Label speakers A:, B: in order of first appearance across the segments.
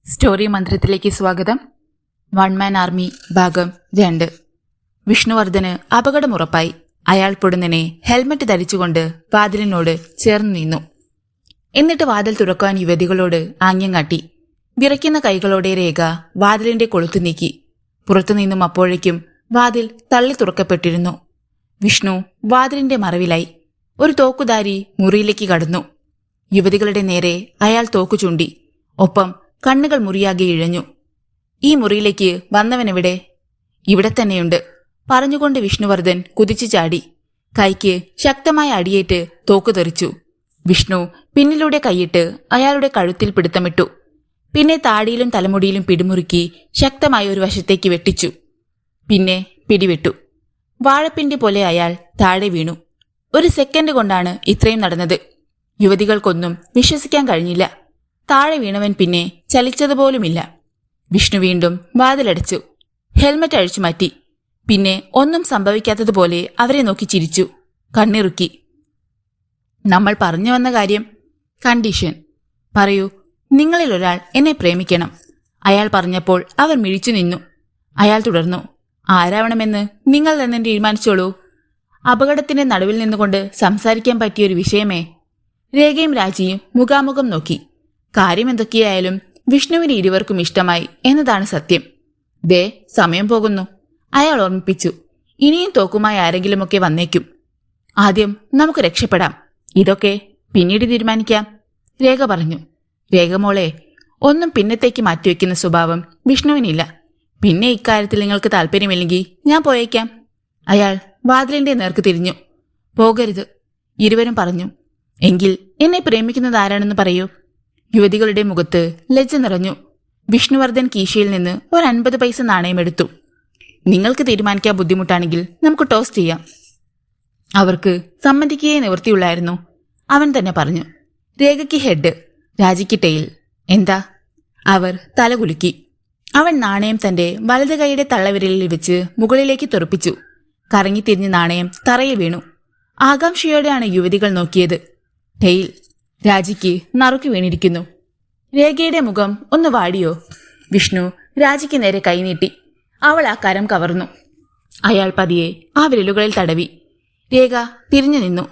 A: Story മന്ത്രത്തിലേക്ക് സ്വാഗതം. One man army ഭാഗം 2. വിഷ്ണുവർദ്ധന് അപകടമുറപ്പായി. അയാൾ പൊടുന്നനെ ഹെൽമറ്റ് ധരിച്ചുകൊണ്ട് വാതിലിനോട് ചേർന്നു നിന്നു. എന്നിട്ട് വാതിൽ തുറക്കാൻ യുവതികളോട് ആംഗ്യം കാട്ടി. വിറയ്ക്കുന്ന കൈകളോടെ രേഖ വാതിലിന്റെ കൊളുത്തു നീക്കി. പുറത്തുനിന്നും അപ്പോഴേക്കും വാതിൽ തള്ളി തുറക്കപ്പെട്ടിരുന്നു. വിഷ്ണു വാതിലിന്റെ മറവിലായി. ഒരു തോക്കുധാരി മുറിയിലേക്ക് കടന്നു. യുവതികളുടെ നേരെ അയാൾ തോക്കു ചൂണ്ടി. ഒപ്പം കണ്ണുകൾ മുറിയാകെ ഇഴഞ്ഞു. ഈ മുറിയിലേക്ക് വന്നവനെവിടെ? ഇവിടെ തന്നെയുണ്ട് പറഞ്ഞുകൊണ്ട് വിഷ്ണുവർദ്ധൻ കുതിച്ചു ചാടി. കൈക്ക് ശക്തമായ അടിയേറ്റ് തോക്ക് തെറിച്ചു. വിഷ്ണു പിന്നിലൂടെ കൈയിട്ട് അയാളുടെ കഴുത്തിൽ പിടുത്തമിട്ടു. പിന്നെ താടിയിലും തലമുടിയിലും പിടിമുറുക്കി ശക്തമായ ഒരു വശത്തേക്ക് വെട്ടിച്ചു. പിന്നെ പിടിവിട്ടു. വാഴപ്പിണ്ടി പോലെ അയാൾ താഴെ വീണു. ഒരു സെക്കൻഡ് കൊണ്ടാണ് ഇത്രയും നടന്നത്. യുവതികൾക്കൊന്നും വിശ്വസിക്കാൻ കഴിഞ്ഞില്ല. താഴെ വീണവൻ പിന്നെ ചലിച്ചതുപോലുമില്ല. വിഷ്ണു വീണ്ടും വാതിലടച്ചു. ഹെൽമറ്റ് അഴിച്ചു മാറ്റി. പിന്നെ ഒന്നും സംഭവിക്കാത്തതുപോലെ അവരെ നോക്കി ചിരിച്ചു. കണ്ണിറുക്കി. നമ്മൾ പറഞ്ഞു വന്ന കാര്യം, കണ്ടീഷൻ. പറയൂ, നിങ്ങളിൽ ഒരാൾ എന്നെ പ്രേമിക്കണം. അയാൾ പറഞ്ഞപ്പോൾ അവർ മിഴിച്ചു നിന്നു. അയാൾ തുടർന്നു. ആരാവണമെന്ന് നിങ്ങൾ തന്നെ തീരുമാനിച്ചോളൂ. അപകടത്തിന്റെ നടുവിൽ നിന്നുകൊണ്ട് സംസാരിക്കാൻ പറ്റിയൊരു വിഷയമേ. രേഖയും രാജിയും മുഖാമുഖം നോക്കി. കാര്യം എന്തൊക്കെയായാലും വിഷ്ണുവിന് ഇരുവർക്കും ഇഷ്ടമായി എന്നതാണ് സത്യം. ദേ, സമയം പോകുന്നു, അയാൾ ഓർമ്മിപ്പിച്ചു. ഇനിയും തോക്കുമായി ആരെങ്കിലുമൊക്കെ വന്നേക്കും. ആദ്യം നമുക്ക് രക്ഷപ്പെടാം. ഇതൊക്കെ പിന്നീട് തീരുമാനിക്കാം, രേഖ പറഞ്ഞു. രേഖമോളെ, ഒന്നും പിന്നത്തേക്ക് മാറ്റിവെക്കുന്ന സ്വഭാവം വിഷ്ണുവിനില്ല. പിന്നെ ഇക്കാര്യത്തിൽ നിങ്ങൾക്ക് താല്പര്യമില്ലെങ്കിൽ ഞാൻ പോയേക്കാം. അയാൾ വാതിലിന്റെ നേർക്ക് തിരിഞ്ഞു. പോകരുത്, ഇരുവരും പറഞ്ഞു. എങ്കിൽ എന്നെ പ്രേമിക്കുന്നത് ആരാണെന്ന് പറയൂ. യുവതികളുടെ മുഖത്ത് ലജ്ജ നിറഞ്ഞു. വിഷ്ണുവർദ്ധൻ കീശയിൽ നിന്ന് ഒരു 50 പൈസ നാണയമെടുത്തു. നിങ്ങൾക്ക് തീരുമാനിക്കാൻ ബുദ്ധിമുട്ടാണെങ്കിൽ നമുക്ക് ടോസ് ചെയ്യാം. അവർക്ക് സമ്മതിക്കുകയെ നിവൃത്തിയുള്ളായിരുന്നു. അവൻ തന്നെ പറഞ്ഞു. രേഖയ്ക്ക് ഹെഡ്, രാജിക്ക് ടെയിൽ. എന്താ? അവർ തലകുലുക്കി. അവൻ നാണയം തന്റെ വലത് കൈയുടെ തള്ളവിരലിൽ വെച്ച് മുകളിലേക്ക് തെറിപ്പിച്ചു. കറങ്ങിത്തിരിഞ്ഞ് നാണയം തറയിൽ വീണു. ആകാംക്ഷയോടെയാണ് യുവതികൾ നോക്കിയത്. ടെയിൽ. രാജിക്ക് നറുക്ക് വീണിരിക്കുന്നു. രേഖയുടെ മുഖം ഒന്ന് വാടിയോ? വിഷ്ണു രാജിക്ക് നേരെ കൈനീട്ടി. അവൾ ആ കരം കവർന്നു. അയാൾ പതിയെ ആ വിരലുകളിൽ തടവി. രേഖ തിരിഞ്ഞു നിന്നു.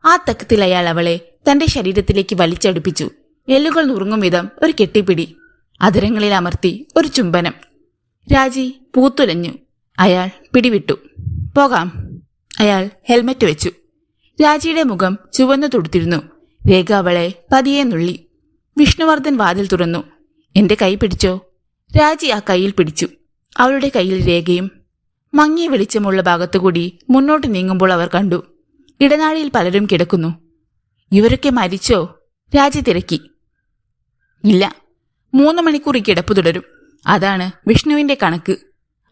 A: ആ തക്കത്തിൽ അയാൾ അവളെ തന്റെ ശരീരത്തിലേക്ക് വലിച്ചടുപ്പിച്ചു. എല്ലുകൾ നുറുങ്ങും വിധം ഒരു കെട്ടിപ്പിടി. അധരങ്ങളിൽ അമർത്തി ഒരു ചുംബനം. രാജി പൂത്തുലഞ്ഞു. അയാൾ പിടിവിട്ടു. പോകാം. അയാൾ ഹെൽമറ്റ് വെച്ചു. രാജിയുടെ മുഖം ചുവന്നു തുടുത്തിരുന്നു. രേഖ അവളെ പതിയെ നുള്ളി. വിഷ്ണുവർദ്ധൻ വാതിൽ തുറന്നു. എന്റെ കൈ പിടിച്ചോ? രാജി ആ കൈയിൽ പിടിച്ചു. അവളുടെ കയ്യിൽ രേഖയും. മങ്ങിയ വെളിച്ചമുള്ള ഭാഗത്തുകൂടി മുന്നോട്ട് നീങ്ങുമ്പോൾ അവർ കണ്ടു. ഇടനാഴിയിൽ പലരും കിടക്കുന്നു. ഇവരൊക്കെ മരിച്ചോ? രാജി തിരക്കി. ഇല്ല, 3 മണിക്കൂർ ഈ കിടപ്പ് തുടരും. അതാണ് വിഷ്ണുവിന്റെ കണക്ക്.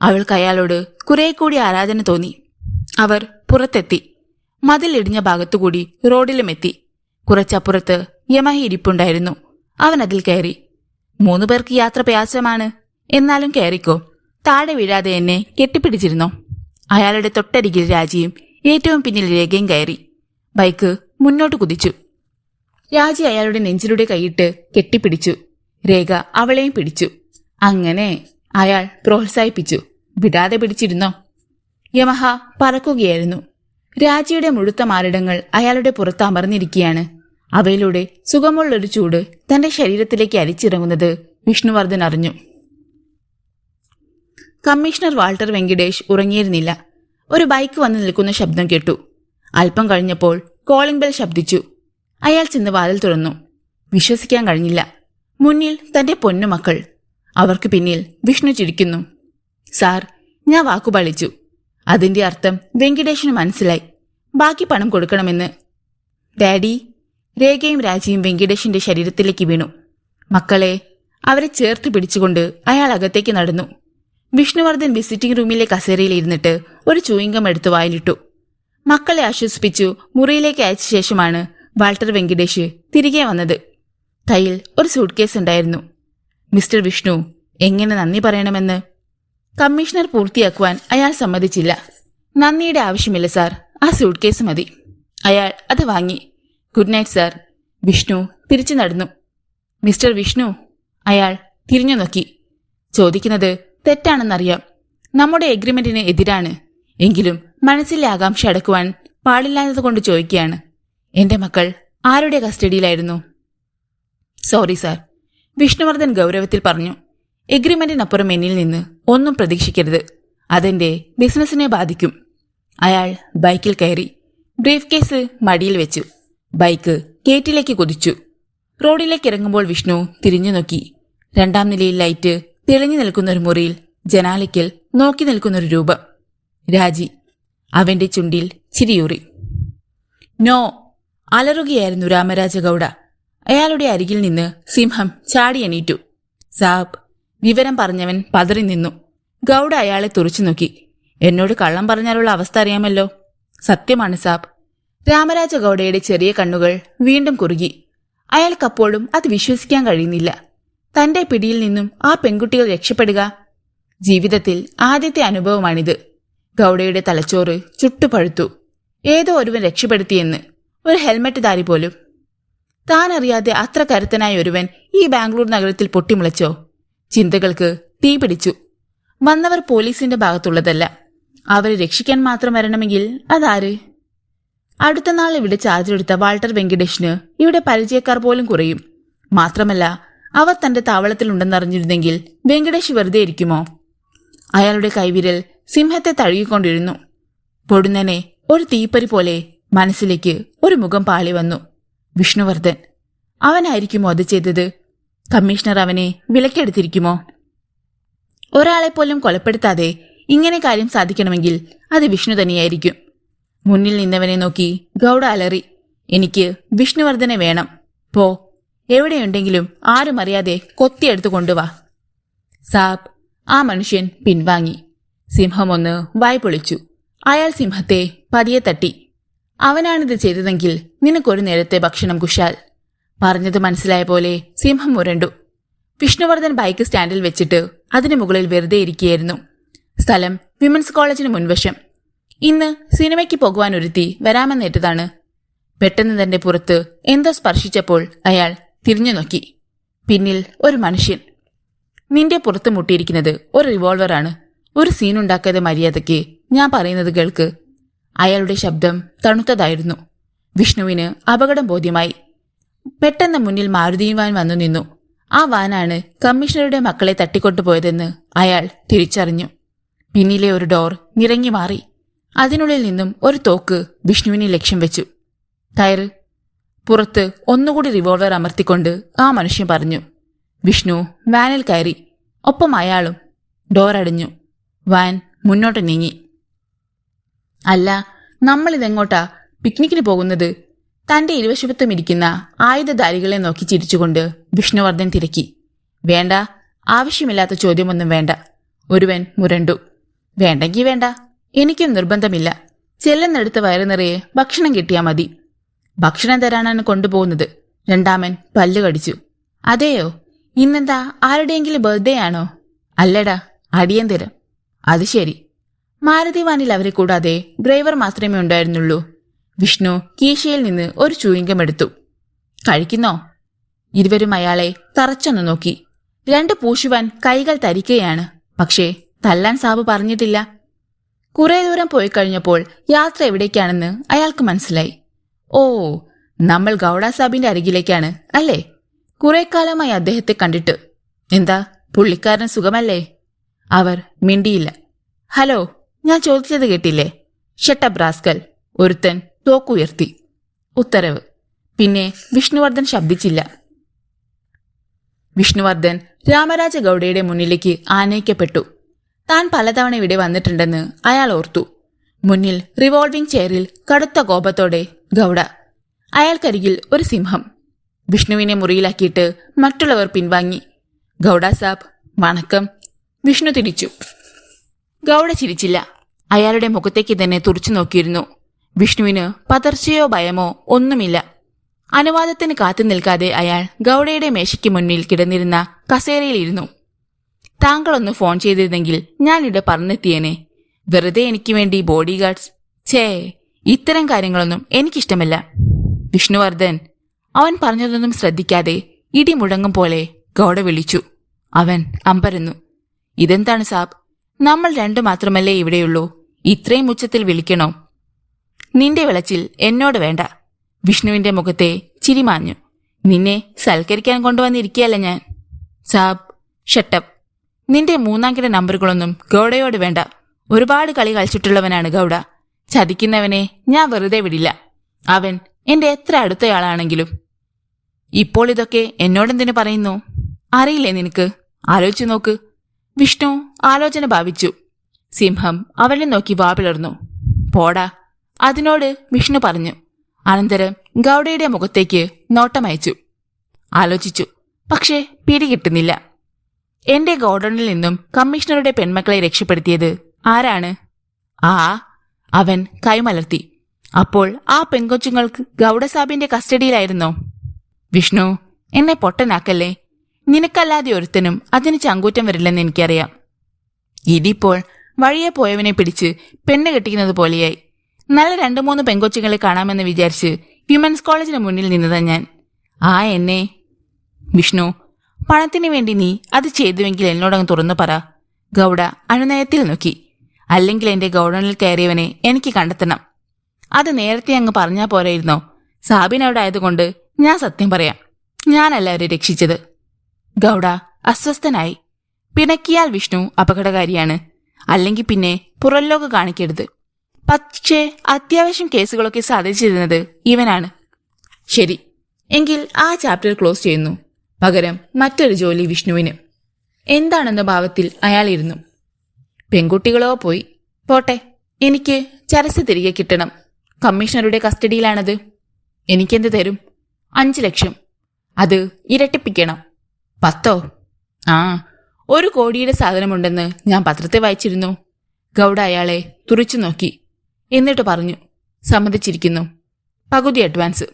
A: അവൾക്ക് അയാളോട് കുറെ കൂടി ആരാധന തോന്നി. അവർ പുറത്തെത്തി. മതിൽ ഇടിഞ്ഞ ഭാഗത്തുകൂടി റോഡിലുമെത്തി. കുറച്ചപ്പുറത്ത് യമഹ ഇരിപ്പുണ്ടായിരുന്നു. അവൻ അതിൽ കയറി. 3 പേർക്ക് യാത്ര പ്രയാസമാണ്, എന്നാലും കയറിക്കോ. താഴെ വീഴാതെ എന്നെ കെട്ടിപ്പിടിച്ചിരുന്നോ? അയാളുടെ തൊട്ടരികിൽ രാജിയും ഏറ്റവും പിന്നിൽ രേഖയും കയറി. ബൈക്ക് മുന്നോട്ട് കുതിച്ചു. രാജി അയാളുടെ നെഞ്ചിലൂടെ കൈയിട്ട് കെട്ടിപ്പിടിച്ചു. രേഖ അവളെയും പിടിച്ചു. അങ്ങനെ അയാൾ പ്രോത്സാഹിപ്പിച്ചു. വിടാതെ പിടിച്ചിരുന്നോ? യമഹ പറക്കുകയായിരുന്നു. രാജിയുടെ മുഴുത്ത മാരടങ്ങൾ അയാളുടെ പുറത്ത് അമർന്നിരിക്കുകയാണ്. അവയിലൂടെ സുഖമുള്ളൊരു ചൂട് തന്റെ ശരീരത്തിലേക്ക് അരിച്ചിറങ്ങുന്നത് വിഷ്ണുവർദ്ധൻ അറിഞ്ഞു. കമ്മീഷണർ വാൾട്ടർ വെങ്കിടേഷ് ഉറങ്ങിയിരുന്നില്ല. ഒരു ബൈക്ക് വന്ന് നിൽക്കുന്ന ശബ്ദം കേട്ടു. അല്പം കഴിഞ്ഞപ്പോൾ കോളിംഗ് ബെൽ ശബ്ദിച്ചു. അയാൾ ചെന്ന് വാതിൽ തുറന്നു. വിശ്വസിക്കാൻ കഴിഞ്ഞില്ല. മുന്നിൽ തന്റെ പൊന്നുമക്കൾ. അവർക്ക് പിന്നിൽ വിഷ്ണു ചിരിക്കുന്നു. സാർ, ഞാൻ വാക്കുപാലിച്ചു. അതിന്റെ അർത്ഥം വെങ്കിടേഷിന് മനസ്സിലായി. ബാക്കി പണം കൊടുക്കണമെന്ന്. ഡാഡി. രേഖയും രാജിയും വെങ്കിടേഷിന്റെ ശരീരത്തിലേക്ക് വീണു. മക്കളെ. അവരെ ചേർത്ത് പിടിച്ചുകൊണ്ട് അയാൾ അകത്തേക്ക് നടന്നു. വിഷ്ണുവർദ്ധൻ വിസിറ്റിംഗ് റൂമിലെ കസേരയിൽ ഇരുന്നിട്ട് ഒരു ചൂയിങ്കം എടുത്ത് വായിലിട്ടു. മക്കളെ ആശ്വസിപ്പിച്ചു മുറിയിലേക്ക് അയച്ച ശേഷമാണ് വാൾട്ടർ വെങ്കിടേഷ് തിരികെ വന്നത്. കയ്യിൽ ഒരു സൂട്ട് കേസ് ഉണ്ടായിരുന്നു. മിസ്റ്റർ വിഷ്ണു, എങ്ങനെ നന്ദി പറയണമെന്ന് കമ്മീഷണർ പൂർത്തിയാക്കുവാൻ അയാൾ സമ്മതിച്ചില്ല. നന്ദിയുടെ ആവശ്യമില്ല സാർ, ആ സൂട്ട് കേസ് മതി. അയാൾ അത് വാങ്ങി. Good night sir. വിഷ്ണു തിരിച്ചു നടന്നു. മിസ്റ്റർ വിഷ്ണു. അയാൾ തിരിഞ്ഞു നോക്കി. ചോദിക്കുന്നത് തെറ്റാണെന്നറിയാം. നമ്മുടെ എഗ്രിമെന്റിന് എതിരാണ്. എങ്കിലും മനസ്സിലെ ആകാംക്ഷ അടക്കുവാൻ പാടില്ലാത്തതുകൊണ്ട് ചോദിക്കുകയാണ്. എന്റെ മക്കൾ ആരുടെ കസ്റ്റഡിയിലായിരുന്നു? സോറി സാർ, വിഷ്ണുവർദ്ധൻ ഗൗരവത്തിൽ പറഞ്ഞു. എഗ്രിമെന്റിനപ്പുറം എന്നിൽ നിന്ന് ഒന്നും പ്രതീക്ഷിക്കരുത്. അതെന്റെ ബിസിനസിനെ ബാധിക്കും. അയാൾ ബൈക്കിൽ കയറി. ബ്രീഫ് കേസ് മടിയിൽ വെച്ചു. ബൈക്ക് ഗേറ്റിലേക്ക് കുതിച്ചു. റോഡിലേക്ക് ഇറങ്ങുമ്പോൾ വിഷ്ണു തിരിഞ്ഞു നോക്കി. 2ാം നിലയിൽ ലൈറ്റ് തെളിഞ്ഞു നിൽക്കുന്ന ഒരു മുറിയിൽ ജനാലയ്ക്കൽ നോക്കി നിൽക്കുന്നൊരു രൂപം. രാജി. അവന്റെ ചുണ്ടിൽ ചിരിയൂറി. നോ, അലറുകയായിരുന്നു രാമരാജ ഗൌഡ. അയാളുടെ അരികിൽ നിന്ന് സിംഹം ചാടി എണീറ്റു. സാബ്. വിവരം പറഞ്ഞവൻ പതറി നിന്നു. ഗൌഡ അയാളെ തുറച്ചു നോക്കി. എന്നോട് കള്ളം പറഞ്ഞാലുള്ള അവസ്ഥ അറിയാമല്ലോ. സത്യമാണ് സാബ്. രാമരാജ ഗൌഡയുടെ ചെറിയ കണ്ണുകൾ വീണ്ടും കുറുകി. അയാൾക്കപ്പോഴും അത് വിശ്വസിക്കാൻ കഴിയുന്നില്ല. തന്റെ പിടിയിൽ നിന്നും ആ പെൺകുട്ടികൾ രക്ഷപ്പെടുക ജീവിതത്തിൽ ആദ്യത്തെ അനുഭവമാണിത്. ഗൌഡയുടെ തലച്ചോറ് ചുട്ടുപഴുത്തു. ഏതോ ഒരുവൻ രക്ഷപ്പെടുത്തിയെന്ന്. ഒരു ഹെൽമറ്റ് ധാരി പോലും. താൻ അറിയാതെ അത്ര കരുത്തനായ ഒരുവൻ ഈ ബാംഗ്ലൂർ നഗരത്തിൽ പൊട്ടിമുളച്ചോ? ചിന്തകൾക്ക് തീ പിടിച്ചു. വന്നവർ പോലീസിന്റെ ഭാഗത്തുള്ളതല്ല. അവരെ രക്ഷിക്കാൻ മാത്രം വരണമെങ്കിൽ അതാര്? അടുത്ത നാൾ ഇവിടെ ചാർജെടുത്ത വാൾട്ടർ വെങ്കിടേഷിന് ഇവിടെ പരിചയക്കാർ പോലും കുറയും. മാത്രമല്ല, അവർ തന്റെ താവളത്തിലുണ്ടെന്നറിഞ്ഞിരുന്നെങ്കിൽ വെങ്കിടേഷ് വെറുതെ ഇരിക്കുമോ? അയാളുടെ കൈവിരൽ സിംഹത്തെ തഴുകിക്കൊണ്ടിരുന്നു. പൊടുന്നനെ ഒരു തീപ്പരി പോലെ മനസ്സിലേക്ക് ഒരു മുഖം പാളി വന്നു. വിഷ്ണുവർദ്ധൻ. അവനായിരിക്കുമോ അത് ചെയ്തത്? കമ്മീഷണർ അവനെ വിലക്കെടുത്തിരിക്കുമോ? ഒരാളെപ്പോലും കൊലപ്പെടുത്താതെ ഇങ്ങനെ കാര്യം സാധിക്കണമെങ്കിൽ അത് വിഷ്ണു തന്നെയായിരിക്കും. മുന്നിൽ നിന്നവനെ നോക്കി ഗൌഡ അലറി. എനിക്ക് വിഷ്ണുവർദ്ധനെ വേണം. പോ, എവിടെയുണ്ടെങ്കിലും ആരും അറിയാതെ കൊത്തിയെടുത്തു കൊണ്ടുവാ. സാബ്. ആ മനുഷ്യൻ പിൻവാങ്ങി. സിംഹം ഒന്ന് വായ് പൊളിച്ചു. അയാൾ സിംഹത്തെ പതിയെ തട്ടി. അവനാണിത് ചെയ്തതെങ്കിൽ നിനക്കൊരു നേരത്തെ ഭക്ഷണം കുശാൽ. പറഞ്ഞത് മനസ്സിലായ പോലെ സിംഹം മുരണ്ടു. വിഷ്ണുവർദ്ധൻ ബൈക്ക് സ്റ്റാൻഡിൽ വെച്ചിട്ട് അതിനു മുകളിൽ വെറുതെ ഇരിക്കുകയായിരുന്നു. സ്ഥലം വിമൻസ് കോളേജിന് മുൻവശം. ഇന്ന് സിനിമയ്ക്ക് പോകുവാനൊരുത്തി വരാമെന്നേറ്റതാണ്. പെട്ടെന്ന് തന്റെ പുറത്ത് എന്തോ സ്പർശിച്ചപ്പോൾ അയാൾ തിരിഞ്ഞു നോക്കി. പിന്നിൽ ഒരു മനുഷ്യൻ. നിന്റെ പുറത്ത് മുട്ടിയിരിക്കുന്നത് ഒരു റിവോൾവറാണ്. ഒരു സീനുണ്ടാക്കാതെ മര്യാദയ്ക്ക് ഞാൻ പറയുന്നത് കേൾക്ക്. അയാളുടെ ശബ്ദം തണുത്തതായിരുന്നു. വിഷ്ണുവിന് അപകടം ബോധ്യമായി. പെട്ടെന്ന് മുന്നിൽ മാരുതി വാൻ വന്നു നിന്നു. ആ വാനാണ് കമ്മീഷണറുടെ മക്കളെ തട്ടിക്കൊണ്ടുപോയതെന്ന് അയാൾ തിരിച്ചറിഞ്ഞു. പിന്നിലെ ഒരു ഡോർ നിറങ്ങി മാറി. അതിനുള്ളിൽ നിന്നും ഒരു തോക്ക് വിഷ്ണുവിനെ ലക്ഷ്യം വെച്ചു. കയറ്. പുറത്ത് ഒന്നുകൂടി റിവോൾവർ അമർത്തിക്കൊണ്ട് ആ മനുഷ്യൻ പറഞ്ഞു. വിഷ്ണു വാനിൽ കയറി. ഒപ്പം അയാളും. ഡോറടഞ്ഞു. വാൻ മുന്നോട്ട് നീങ്ങി. അല്ല, നമ്മളിതെങ്ങോട്ടാ? പിക്നിക്കിന് പോകുന്നത്? തന്റെ ഇരുവശത്തും ഇരിക്കുന്ന ആയുധധാരികളെ നോക്കി ചിരിച്ചുകൊണ്ട് വിഷ്ണുവർദ്ധൻ തിരക്കി. വേണ്ട, ആവശ്യമില്ലാത്ത ചോദ്യമൊന്നും വേണ്ട. ഒരുവൻ മുരണ്ടു. വേണ്ടെങ്കി വേണ്ട, എനിക്കും നിർബന്ധമില്ല. ചെല്ലുന്നെടുത്ത് വയറു നിറയെ ഭക്ഷണം കിട്ടിയാൽ മതി. ഭക്ഷണം തരാനാണ് കൊണ്ടുപോകുന്നത്. രണ്ടാമൻ പല്ലു കടിച്ചു. അതെയോ? ഇന്നെന്താ ആരുടെയെങ്കിലും ബർത്ത്ഡേ ആണോ? അല്ലടാ, അടിയന്തരം. അത് ശരി. മാരുതി വാനിൽ അവരെ കൂടാതെ ഡ്രൈവർ മാത്രമേ ഉണ്ടായിരുന്നുള്ളൂ. വിഷ്ണു കീശയിൽ നിന്ന് ഒരു ചൂയിങ്കം എടുത്തു. കഴിക്കുന്നോ? ഇരുവരും അയാളെ തറച്ചൊന്നു നോക്കി. 2 പൂശുവാൻ കൈകൾ തരിക്കുകയാണ്. പക്ഷേ തല്ലാൻ സാബ് പറഞ്ഞിട്ടില്ല. കുറെ ദൂരം പോയി കഴിഞ്ഞപ്പോൾ യാത്ര എവിടേക്കാണെന്ന് അയാൾക്ക് മനസ്സിലായി. ഓ, നമ്മൾ ഗൌഡ സാബിന്റെ അരികിലേക്കാണ് അല്ലേ? കുറെ കാലമായി അദ്ദേഹത്തെ കണ്ടിട്ട്. എന്താ, പുള്ളിക്കാരൻ സുഖമല്ലേ? അവർ മിണ്ടിയില്ല. ഹലോ, ഞാൻ ചോദിച്ചത് കേട്ടില്ലേ? Shut up rascal. ഒരുത്തൻ തോക്കുയർത്തി. ഉത്തരവ്. പിന്നെ വിഷ്ണുവർദ്ധൻ ശബ്ദിച്ചില്ല. വിഷ്ണുവർദ്ധൻ രാമരാജ ഗൌഡയുടെ മുന്നിലേക്ക് ആനയിക്കപ്പെട്ടു. താൻ പലതവണ ഇവിടെ വന്നിട്ടുണ്ടെന്ന് അയാൾ ഓർത്തു. മുന്നിൽ റിവോൾവിംഗ് ചെയറിൽ കടുത്ത കോപത്തോടെ ഗൌഡ. അയാൾക്കരികിൽ ഒരു സിംഹം. വിഷ്ണുവിനെ മുറിയിലാക്കിയിട്ട് മറ്റുള്ളവർ പിൻവാങ്ങി. ഗൌഡ സാബ്, വണക്കം. വിഷ്ണു തിരിച്ചു. ഗൌഡ ചിരിച്ചില്ല. അയാളുടെ മുഖത്തേക്ക് തന്നെ തുറച്ചു നോക്കിയിരുന്നു. വിഷ്ണുവിന് പതർച്ചയോ ഭയമോ ഒന്നുമില്ല. അനുവാദത്തിന് കാത്തു നിൽക്കാതെ അയാൾ ഗൌഡയുടെ മേശയ്ക്ക് മുന്നിൽ കിടന്നിരുന്ന കസേരയിലിരുന്നു. താങ്കളൊന്ന് ഫോൺ ചെയ്തിരുന്നെങ്കിൽ ഞാനിവിടെ പറഞ്ഞെത്തിയേനെ. വെറുതെ എനിക്ക് വേണ്ടി ബോഡി ഗാർഡ്സ്. ഛേ, ഇത്തരം കാര്യങ്ങളൊന്നും എനിക്കിഷ്ടമല്ല. വിഷ്ണുവർദ്ധൻ. അവൻ പറഞ്ഞതൊന്നും ശ്രദ്ധിക്കാതെ ഇടി മുഴങ്ങും പോലെ ഗൌഡ വിളിച്ചു. അവൻ അമ്പരന്നു. ഇതെന്താണ് സാബ്? നമ്മൾ രണ്ടു മാത്രമല്ലേ ഇവിടെയുള്ളൂ, ഇത്രയും ഉച്ചത്തിൽ വിളിക്കണോ? നിന്റെ വിളച്ചിൽ എന്നോട് വേണ്ട. വിഷ്ണുവിന്റെ മുഖത്തെ ചിരിമാഞ്ഞു. നിന്നെ സൽക്കരിക്കാൻ കൊണ്ടുവന്നിരിക്കുകയല്ല ഞാൻ. സാബ്, ഷട്ടപ്പ്. നിന്റെ മൂന്നാംകിട നമ്പറുകളൊന്നും ഗൗഡയോട് വേണ്ട. ഒരുപാട് കളി കളിച്ചിട്ടുള്ളവനാണ് ഗൗഡ. ചതിക്കുന്നവനെ ഞാൻ വെറുതെ വിടില്ല, അവൻ എന്റെ എത്ര അടുത്തയാളാണെങ്കിലും. ഇപ്പോൾ ഇതൊക്കെ എന്നോടെന്തിനു പറയുന്നു? അറിയില്ലേ നിനക്ക്? ആലോചിച്ചു നോക്ക്. വിഷ്ണു ആലോചന ഭാവിച്ചു. സിംഹം അവനെ നോക്കി വാപിളർന്നു. പോടാ, അതിനോട് വിഷ്ണു പറഞ്ഞു. അനന്തരം ഗൗഡയുടെ മുഖത്തേക്ക് നോട്ടമയച്ചു. ആലോചിച്ചു, പക്ഷേ പിടികിട്ടുന്നില്ല. എന്റെ ഗോഡൌണിൽ നിന്നും കമ്മീഷണറുടെ പെൺമക്കളെ രക്ഷപ്പെടുത്തിയത് ആരാണ്? അവൻ കൈമലർത്തി. അപ്പോൾ ആ പെൺകൊച്ചുങ്ങൾക്ക് ഗൗഡസാബിന്റെ കസ്റ്റഡിയിലായിരുന്നോ? വിഷ്ണു, എന്നെ പൊട്ടനാക്കല്ലേ. നിനക്കല്ലാതെ ഒരുത്തനും അതിന് ചങ്കൂറ്റം വരില്ലെന്ന് എനിക്കറിയാം. ഇതിപ്പോൾ വഴിയെ പോയവനെ പിടിച്ച് പെണ്ണ് കെട്ടിക്കുന്നത് പോലെയായി. നല്ല 2-3 പെൺകൊച്ചുങ്ങളെ കാണാമെന്ന് വിചാരിച്ച് വിമൻസ് കോളേജിന് മുന്നിൽ നിന്നതാ ഞാൻ. എന്നെ വിഷ്ണു, പണത്തിന് വേണ്ടി നീ അത് ചെയ്തുവെങ്കിൽ എന്നോടങ്ങ് തുറന്നു പറ. ഗൗഡ അനുനയത്തിൽ നോക്കി. അല്ലെങ്കിൽ എന്റെ ഗൗഡൌണിൽ കയറിയവനെ എനിക്ക് കണ്ടെത്തണം. അത് നേരത്തെ അങ്ങ് പറഞ്ഞാൽ പോരായിരുന്നോ? സാബിനവിടെ ആയതുകൊണ്ട് ഞാൻ സത്യം പറയാം, ഞാനല്ല അവരെ രക്ഷിച്ചത്. ഗൗഡ അസ്വസ്ഥനായി. പിണക്കിയാൽ വിഷ്ണു അപകടകാരിയാണ്. അല്ലെങ്കിൽ പിന്നെ പുറംലോകം കാണിക്കരുത്. പക്ഷേ അത്യാവശ്യം കേസുകളൊക്കെ സാധിച്ചിരുന്നത് ഇവനാണ്. ശരി, എങ്കിൽ ആ ചാപ്റ്റർ ക്ലോസ് ചെയ്യുന്നു. പകരം മറ്റൊരു ജോലി വിഷ്ണുവിന്. എന്താണെന്ന ഭാവത്തിൽ അയാളിരുന്നു. പെൺകുട്ടികളോ പോയി പോട്ടെ, എനിക്ക് ചരസ് തിരികെ കിട്ടണം. കമ്മീഷണറുടെ കസ്റ്റഡിയിലാണത്. എനിക്കെന്ത് തരും? 5 ലക്ഷം. അത് ഇരട്ടിപ്പിക്കണം. 10? 1 കോടിയുടെ സാധനമുണ്ടെന്ന് ഞാൻ പത്രത്തെ വായിച്ചിരുന്നു. ഗൗഡ അയാളെ തുറിച്ചു നോക്കി. എന്നിട്ട് പറഞ്ഞു, സമ്മതിച്ചിരിക്കുന്നു. പകുതി അഡ്വാൻസ്.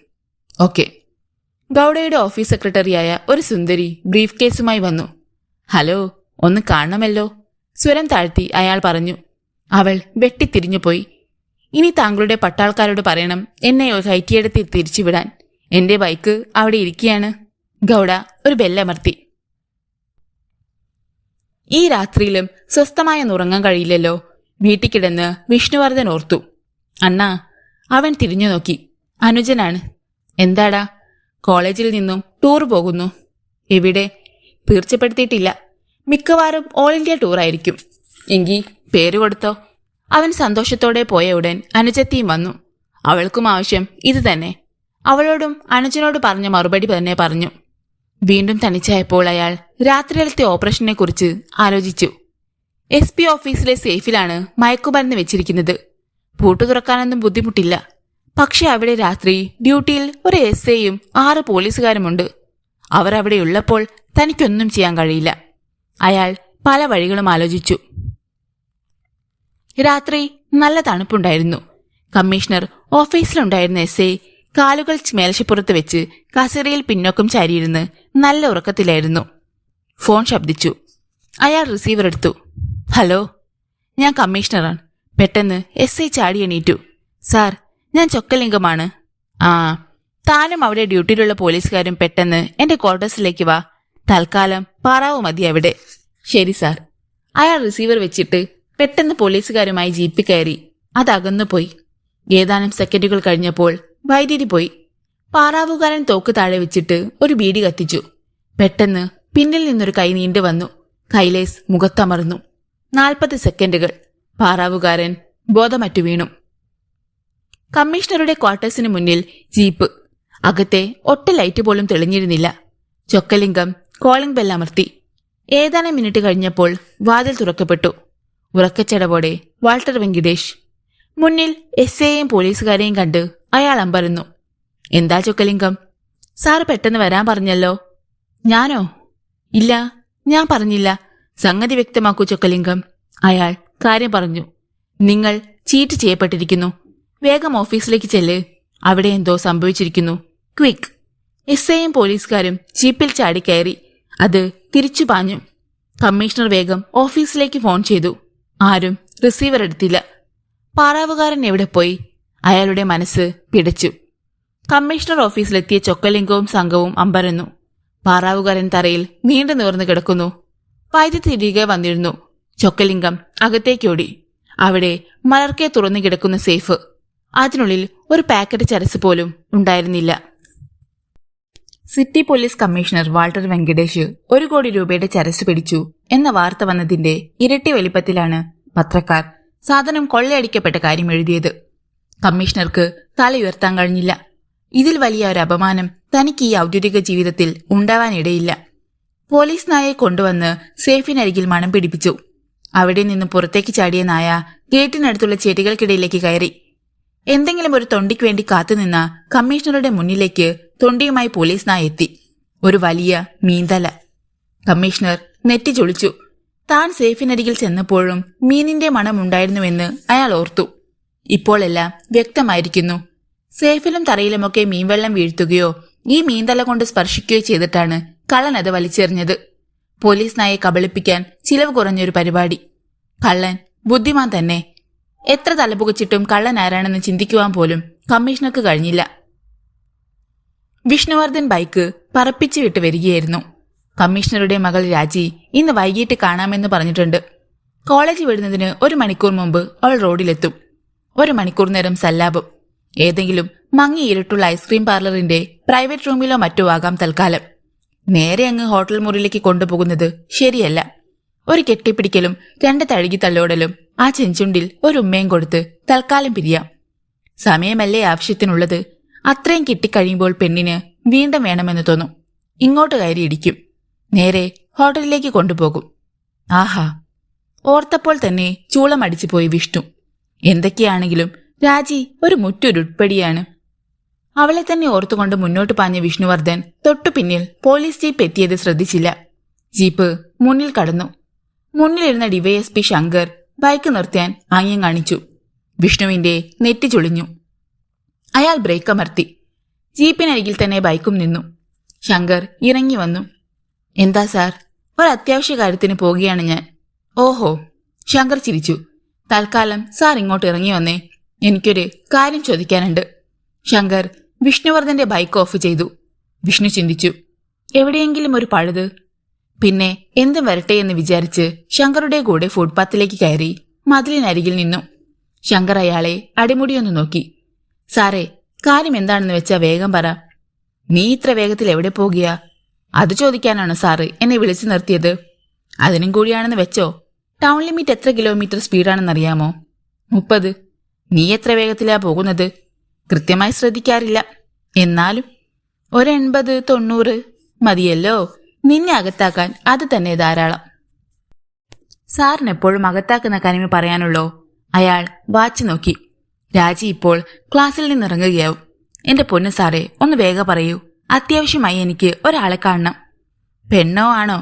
A: ഓക്കെ. ഗൗഡയുടെ ഓഫീസ് സെക്രട്ടറിയായ ഒരു സുന്ദരി ബ്രീഫ് കേസുമായി വന്നു. ഹലോ, ഒന്ന് കാണണമല്ലോ. സ്വരം താഴ്ത്തി അയാൾ പറഞ്ഞു. അവൾ വെട്ടിത്തിരിഞ്ഞുപോയി. ഇനി താങ്കളുടെ പട്ടാൾക്കാരോട് പറയണം എന്നെ കയറ്റിയെടുത്ത് തിരിച്ചുവിടാൻ. എന്റെ ബൈക്ക് അവിടെ ഇരിക്കുകയാണ്. ഗൗഡ ഒരു ബെല്ലമർത്തി. ഈ രാത്രിയിലും സ്വസ്ഥമായ ഉറങ്ങാൻ കഴിയില്ലല്ലോ. വീട്ടിൽ കിടന്ന് വിഷ്ണുവർദ്ധൻ ഓർത്തു. അണ്ണാ, അവൻ തിരിഞ്ഞു നോക്കി. അനുജനാണ്. എന്താടാ? കോളേജിൽ നിന്നും ടൂർ പോകുന്നു. എവിടെ? തീർച്ചപ്പെടുത്തിയിട്ടില്ല. മിക്കവാറും ഓൾ ഇന്ത്യ ടൂറായിരിക്കും. എങ്കിൽ പേര് കൊടുത്തോ. അവൻ സന്തോഷത്തോടെ പോയ ഉടൻ അനുജത്തിയും വന്നു. അവൾക്കും ആവശ്യം ഇത് തന്നെ. അവളോടും അനുജനോട് പറഞ്ഞ മറുപടി തന്നെ പറഞ്ഞു. വീണ്ടും തനിച്ചായപ്പോൾ അയാൾ രാത്രിയിലത്തെ ഓപ്പറേഷനെ കുറിച്ച് ആലോചിച്ചു. SP ഓഫീസിലെ സേഫിലാണ് മയക്കുമരുന്ന് വെച്ചിരിക്കുന്നത്. പൂട്ടു തുറക്കാനൊന്നും ബുദ്ധിമുട്ടില്ല. പക്ഷെ അവിടെ രാത്രി ഡ്യൂട്ടിയിൽ ഒരു SIയും 6 പോലീസുകാരുമുണ്ട്. അവർ അവിടെ ഉള്ളപ്പോൾ തനിക്കൊന്നും ചെയ്യാൻ കഴിയില്ല. അയാൾ പല വഴികളും ആലോചിച്ചു. രാത്രി നല്ല തണുപ്പുണ്ടായിരുന്നു. കമ്മീഷണർ ഓഫീസിലുണ്ടായിരുന്ന SI കാലുകൾ മേൽശപ്പുറത്ത് വെച്ച് കസേരയിൽ പിന്നോക്കം ചാരിയിരുന്ന് നല്ല ഉറക്കത്തിലായിരുന്നു. ഫോൺ ശബ്ദിച്ചു. അയാൾ റിസീവർ എടുത്തു. ഹലോ, ഞാൻ കമ്മീഷണറാണ്. പെട്ടെന്ന് SI ചാടി എണീറ്റു. സാർ, ഞാൻ ചൊക്കലിംഗമാണ്. താനും അവിടെ ഡ്യൂട്ടിയിലുള്ള പോലീസുകാരും പെട്ടെന്ന് എന്റെ ക്വാർട്ടേഴ്സിലേക്ക് വാ. തൽക്കാലം പാറാവു മതി അവിടെ. ശരി സാർ. അയാൾ റിസീവർ വെച്ചിട്ട് പെട്ടെന്ന് പോലീസുകാരുമായി ജീപ്പിൽ കയറി. അതകന്നു പോയി. ഏതാനും സെക്കൻഡുകൾ കഴിഞ്ഞപ്പോൾ വൈദ്യുതി പോയി. പാറാവുകാരൻ തോക്ക് താഴെ വെച്ചിട്ട് ഒരു ബീഡി കത്തിച്ചു. പെട്ടെന്ന് പിന്നിൽ നിന്നൊരു കൈ നീണ്ടു വന്നു. കൈലേസ് മുഖത്തമർന്നു. 40 സെക്കൻഡുകൾ. പാറാവുകാരൻ ബോധമറ്റു വീണു. കമ്മീഷണറുടെ ക്വാർട്ടേഴ്സിന് മുന്നിൽ ജീപ്പ്. അകത്തെ ഒറ്റ ലൈറ്റ് പോലും തെളിഞ്ഞിരുന്നില്ല. ചൊക്കലിംഗം കോളിംഗ് ബെല്ലമർത്തി. ഏതാനും മിനിറ്റ് കഴിഞ്ഞപ്പോൾ വാതിൽ തുറക്കപ്പെട്ടു. ഉറക്കച്ചടവോടെ വാൾട്ടർ വെങ്കിടേഷ്. മുന്നിൽ SIയെയും പോലീസുകാരെയും കണ്ട് അയാൾ അമ്പരന്നു. എന്താ ചൊക്കലിംഗം? സാർ പെട്ടെന്ന് വരാൻ പറഞ്ഞല്ലോ. ഞാനോ? ഇല്ല, ഞാൻ പറഞ്ഞില്ല. സംഗതി വ്യക്തമാക്കൂ ചൊക്കലിംഗം. അയാൾ കാര്യം പറഞ്ഞു. നിങ്ങൾ ചീറ്റ് ചെയ്യപ്പെട്ടിരിക്കുന്നു. വേഗം ഓഫീസിലേക്ക് ചെല്ല്. അവിടെ എന്തോ സംഭവിച്ചിരിക്കുന്നു. ക്വിക്ക്. SIയും പോലീസുകാരും ജീപ്പിൽ ചാടിക്കയറി. അത് തിരിച്ചു പാഞ്ഞു. കമ്മീഷണർ വേഗം ഓഫീസിലേക്ക് ഫോൺ ചെയ്തു. ആരും റിസീവർ എടുത്തില്ല. പാറാവുകാരൻ എവിടെ പോയി? അയാളുടെ മനസ്സ് പിടച്ചു. കമ്മീഷണർ ഓഫീസിലെത്തിയ ചൊക്കലിംഗവും സംഘവും അമ്പരന്നു. പാറാവുകാരൻ തറയിൽ നീണ്ടു നിവർന്നു കിടക്കുന്നു. വൈദ്യുതി തിരികെ വന്നിരുന്നു. ചൊക്കലിംഗം അകത്തേക്കോടി. അവിടെ മലർക്കെ തുറന്നു കിടക്കുന്ന സേഫ്. അതിനുള്ളിൽ ഒരു പാക്കറ്റ് ചരസ് പോലും ഉണ്ടായിരുന്നില്ല. City police commissioner Walter Venkatesh 1 കോടി രൂപയുടെ ചരസ് പിടിച്ചു എന്ന വാർത്ത വന്നതിന്റെ ഇരട്ടി വലിപ്പത്തിലാണ് പത്രക്കാർ സാധനം കൊള്ളയടിക്കപ്പെട്ട കാര്യം എഴുതിയത്. കമ്മീഷണർക്ക് തല ഉയർത്താൻ കഴിഞ്ഞില്ല. ഇതിൽ വലിയ ഒരു അപമാനം തനിക്ക് ഈ ഔദ്യോഗിക ജീവിതത്തിൽ ഉണ്ടാവാനിടയില്ല. പോലീസ് നായയെ കൊണ്ടുവന്ന് സേഫിനരികിൽ മണം പിടിപ്പിച്ചു. അവിടെ നിന്ന് പുറത്തേക്ക് ചാടിയ നായ ഗേറ്റിനടുത്തുള്ള ചെടികൾക്കിടയിലേക്ക് കയറി. എന്തെങ്കിലും ഒരു തൊണ്ടിക്ക് വേണ്ടി കാത്തുനിന്ന കമ്മീഷണറുടെ മുന്നിലേക്ക് തൊണ്ടിയുമായി പോലീസ് നായ എത്തി. ഒരു വലിയ മീൻതല. കമ്മീഷണർ നെറ്റി ചൊളിച്ചു. താൻ സേഫിനരികിൽ ചെന്നപ്പോഴും മീനിന്റെ മണം ഉണ്ടായിരുന്നുവെന്ന് അയാൾ ഓർത്തു. ഇപ്പോഴെല്ലാം വ്യക്തമായിരിക്കുന്നു. സേഫിലും തറയിലുമൊക്കെ മീൻവെള്ളം വീഴ്ത്തുകയോ ഈ മീൻതല കൊണ്ട് സ്പർശിക്കുകയോ ചെയ്തിട്ടാണ് കള്ളൻ അത് വലിച്ചെറിഞ്ഞത്. പോലീസ് നായെ കബളിപ്പിക്കാൻ ചിലവ് കുറഞ്ഞൊരു പരിപാടി. കള്ളൻ ബുദ്ധിമാൻ തന്നെ. എത്ര തലപുകച്ചിട്ടും കള്ളൻ ആരാണെന്ന് ചിന്തിക്കുവാൻ പോലും കമ്മീഷണർക്ക് കഴിഞ്ഞില്ല. വിഷ്ണുവർദ്ധൻ ബൈക്ക് പറപ്പിച്ചു വിട്ട് വരികയായിരുന്നു. കമ്മീഷണറുടെ മകൾ രാജി ഇന്ന് വൈകിട്ട് കാണാമെന്ന് പറഞ്ഞിട്ടുണ്ട്. കോളേജ് വിടുന്നതിന് 1 മണിക്കൂർ മുമ്പ് അവൾ റോഡിലെത്തും. 1 മണിക്കൂർ നേരം സല്ലാപം. ഏതെങ്കിലും മങ്ങി ഇരുട്ടുള്ള ഐസ്ക്രീം പാർലറിന്റെ പ്രൈവറ്റ് റൂമിലോ മറ്റോ ആകാം തൽക്കാലം. നേരെ അങ്ങ് ഹോട്ടൽ മുറിയിലേക്ക് കൊണ്ടുപോകുന്നത് ശരിയല്ല. ഒരു കെട്ടിപ്പിടിക്കലും 2 തഴുകി തള്ളോടലും ആ ചെഞ്ചുണ്ടിൽ ഒരു ഉമ്മയും കൊടുത്ത് തൽക്കാലം പിരിയാം. സമയമല്ലേ ആവശ്യത്തിനുള്ളത്. അത്രയും കിട്ടിക്കഴിയുമ്പോൾ പെണ്ണിന് വീണ്ടും വേണമെന്ന് തോന്നും. ഇങ്ങോട്ട് കയറി ഇടിക്കും. നേരെ ഹോട്ടലിലേക്ക് കൊണ്ടുപോകും. ആഹാ, ഓർത്തപ്പോൾ തന്നെ ചൂളമടിച്ചു പോയി വിഷ്ണു. എന്തൊക്കെയാണെങ്കിലും രാജി ഒരു മുറ്റൊരുട്പടിയാണ്. അവളെ തന്നെ ഓർത്തുകൊണ്ട് മുന്നോട്ട് പാഞ്ഞ വിഷ്ണുവർദ്ധൻ തൊട്ടു പിന്നിൽ പോലീസ് ജീപ്പ് എത്തിയത് ശ്രദ്ധിച്ചില്ല. ജീപ്പ് മുന്നിൽ കടന്നു. മുന്നിലിരുന്ന ഡിവൈഎസ്പി ശങ്കർ ബൈക്ക് നിർത്താൻ ആംഗ്യം കാണിച്ചു. വിഷ്ണുവിന്റെ നെറ്റി ചുളിഞ്ഞു. അയാൾ ബ്രേക്ക് അമർത്തി. ജീപ്പിനരികിൽ തന്നെ ബൈക്കും നിന്നു. ശങ്കർ ഇറങ്ങി വന്നു. എന്താ സാർ? ഒരത്യാവശ്യ കാര്യത്തിന് പോകുകയാണ് ഞാൻ. ഓഹോ, ശങ്കർ ചിരിച്ചു. തൽക്കാലം സാർ ഇങ്ങോട്ട് ഇറങ്ങി വന്നേ. എനിക്കൊരു കാര്യം ചോദിക്കാനുണ്ട്. ശങ്കർ വിഷ്ണുവർദ്ധന്റെ ബൈക്ക് ഓഫ് ചെയ്തു. വിഷ്ണു ചിന്തിച്ചു, എവിടെയെങ്കിലും ഒരു പഴുത്. പിന്നെ എന്തും വരട്ടെ എന്ന് വിചാരിച്ച് ശങ്കറുടെ കൂടെ ഫുട്പാത്തിലേക്ക് കയറി മതിലിനരികിൽ നിന്നു. ശങ്കർ അയാളെ അടിമുടിയൊന്നു നോക്കി. സാറേ, കാര്യം എന്താണെന്ന് വെച്ചാ വേഗം പറ. നീ ഇത്ര വേഗത്തിൽ എവിടെ പോകുക? അത് ചോദിക്കാനാണോ സാറ് എന്നെ വിളിച്ചു നിർത്തിയത്? അതിനും കൂടിയാണെന്ന് വെച്ചോ. ടൗൺ ലിമിറ്റ് എത്ര കിലോമീറ്റർ സ്പീഡാണെന്നറിയാമോ? 30. നീ എത്ര വേഗത്തിലാ പോകുന്നത്? കൃത്യമായി ശ്രദ്ധിക്കാറില്ല. എന്നാലും 80-90 മതിയല്ലോ. നിന്നെ അകത്താക്കാൻ അത് തന്നെ ധാരാളം. സാറിന് എപ്പോഴും അകത്താക്കുന്ന കാര്യമേ പറയാനുള്ളോ? അയാൾ വാച്ച് നോക്കി. രാജി ഇപ്പോൾ ക്ലാസ്സിൽ നിന്നിറങ്ങുകയാവും. എന്റെ പൊന്നു സാറേ, ഒന്ന് വേഗം പറയൂ. അത്യാവശ്യമായി എനിക്ക് ഒരാളെ കാണണം. പെണ്ണോ ആണോ?